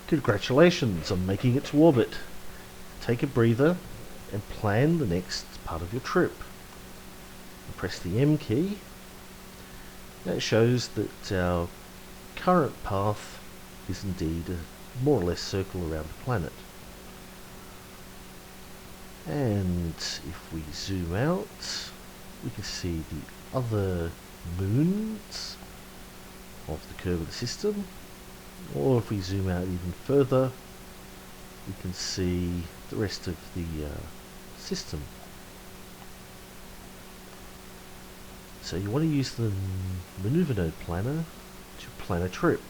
Congratulations on making it to orbit. Take a breather and plan the next part of your trip. Press the M key. That shows that our current path is indeed a more or less circle around the planet. And if we zoom out, we can see the other moons of the curve of the system. Or if we zoom out even further, we can see the rest of the system. So you want to use the Maneuver Node Planner to plan a trip.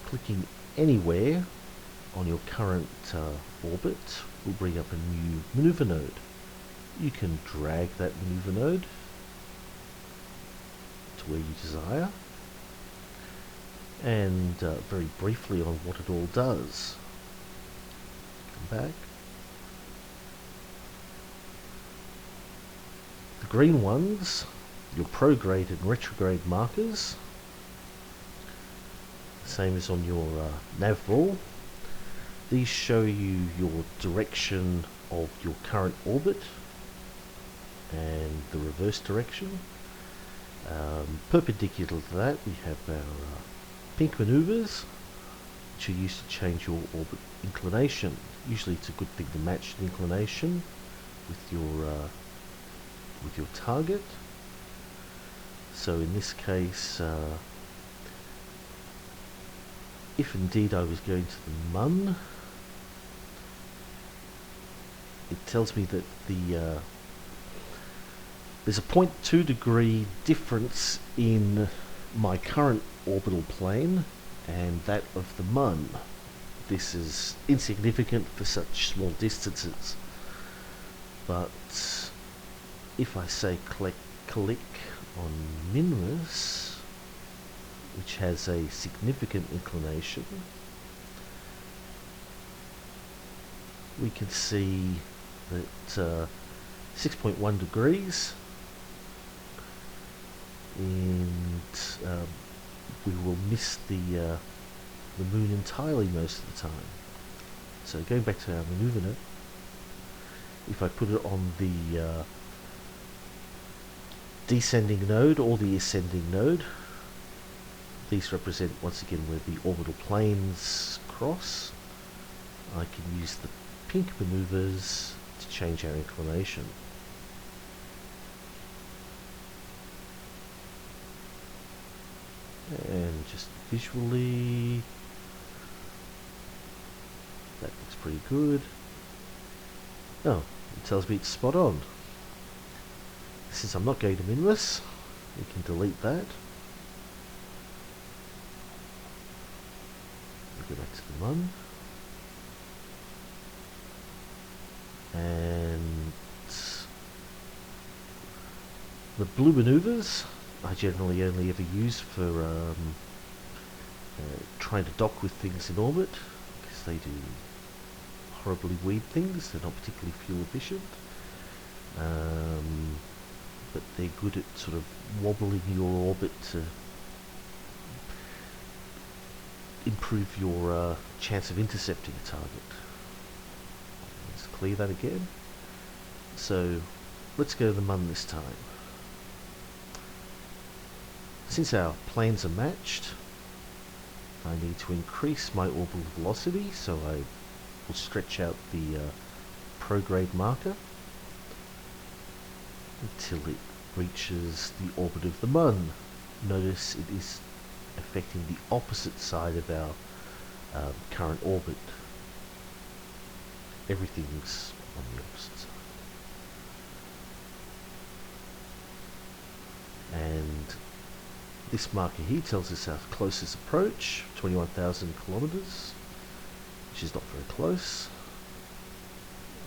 Clicking anywhere on your current orbit will bring up a new maneuver node. You can drag that maneuver node to where you desire, and very briefly on what it all does. Come back. The green ones, your prograde and retrograde markers, same as on your nav ball. These show you your direction of your current orbit and the reverse direction. Perpendicular to that, we have our pink maneuvers, which are used to change your orbit inclination. Usually it's a good thing to match the inclination with your target. So in this case, if indeed I was going to the Mun, it tells me that there's a 0.2 degree difference in my current orbital plane and that of the Mun. This is insignificant for such small distances, but if I say click on Minmus, which has a significant inclination, we can see that 6.1 degrees, and we will miss the moon entirely most of the time. So going back to our maneuver node, if I put it on the descending node or the ascending node, these represent once again where the orbital planes cross. I can use the pink maneuvers to change our inclination. And just visually, that looks pretty good. Oh, it tells me it's spot on. Since I'm not going to Minmus, we can delete that. We'll go back to the Mun. And the blue maneuvers I generally only ever use for trying to dock with things in orbit, because they do horribly weird things. They're not particularly fuel efficient, but they're good at sort of wobbling your orbit to improve your chance of intercepting a target. Let's clear that again. So let's go to the Mun this time. Since our planes are matched, I need to increase my orbital velocity, so I will stretch out the prograde marker until it reaches the orbit of the Mun. Notice it is affecting the opposite side of our current orbit. Everything's on the opposite side. And this marker here tells us our closest approach, 21,000 kilometers, which is not very close.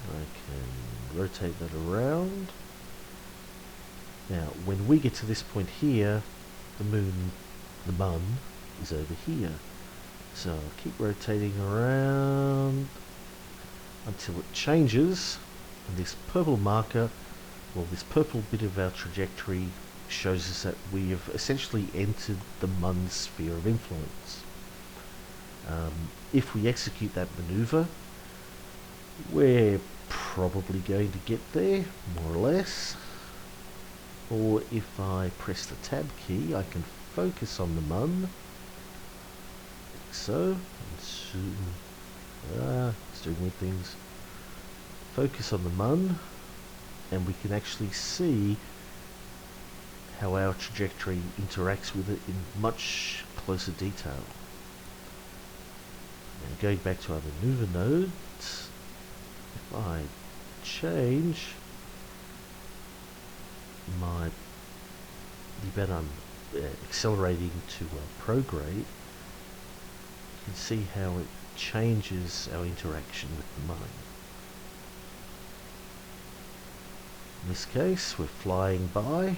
I can rotate that around. Now, when we get to this point here, the Mun, is over here. So I'll keep rotating around until it changes, and this purple marker, well, this purple bit of our trajectory shows us that we have essentially entered the Mun's sphere of influence. If we execute that maneuver, we're probably going to get there, more or less. Or if I press the tab key, I can focus on the mun, like so, and it's doing weird things. Focus on the mun, and we can actually see how our trajectory interacts with it in much closer detail. Now going back to our maneuver nodes, if I change the amount I'm accelerating to prograde, you can see how it changes our interaction with the mun. In this case, we're flying by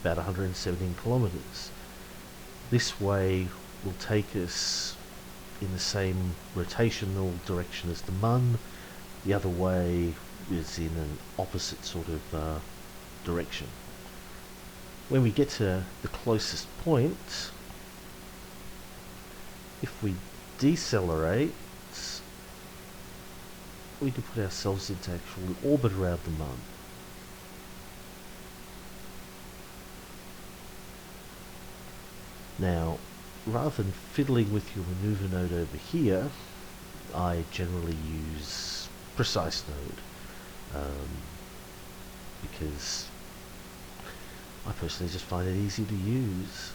about 117 kilometers. This way will take us in the same rotational direction as the mun. The other way is in an opposite sort of direction. When we get to the closest point, if we decelerate, we can put ourselves into actual orbit around the mun. Now, rather than fiddling with your maneuver node over here, I generally use precise node, because I personally just find it easy to use.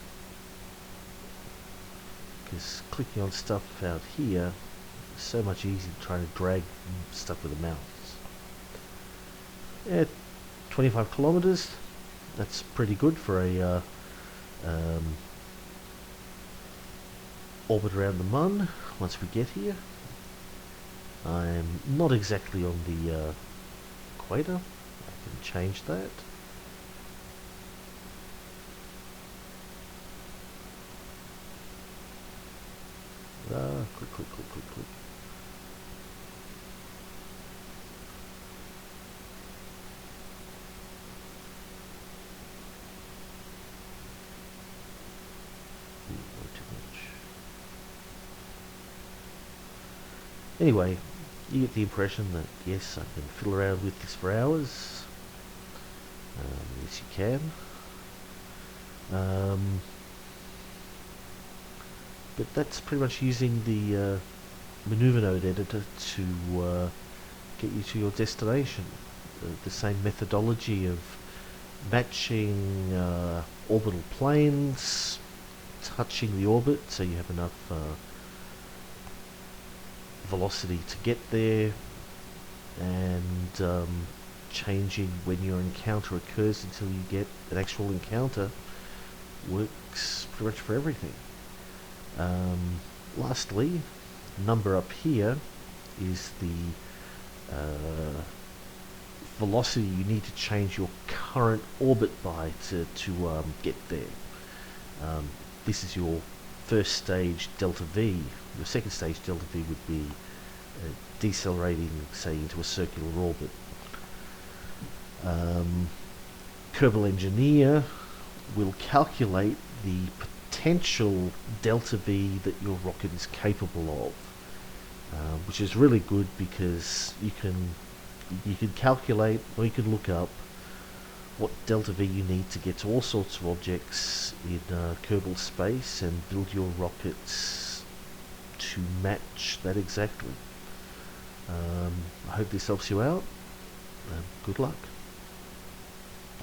Because clicking on stuff out here is so much easier than trying to drag stuff with a mouse. Yeah, 25 kilometers, that's pretty good for a orbit around the mun once we get here. I'm not exactly on the equator. I can change that. Click. Anyway, you get the impression that yes, I can fiddle around with this for hours. Yes, you can. But that's pretty much using the maneuver node editor to get you to your destination. The same methodology of matching orbital planes, touching the orbit so you have enough velocity to get there, and changing when your encounter occurs until you get an actual encounter works pretty much for everything. Lastly, number up here is the velocity you need to change your current orbit by to get there. This is your first stage delta V. Your second stage delta V would be decelerating, say, into a circular orbit. Kerbal Engineer will calculate the potential delta V that your rocket is capable of, which is really good because you can calculate, or you can look up what delta V you need to get to all sorts of objects in Kerbal space and build your rockets to match that exactly. I hope this helps you out. Good luck.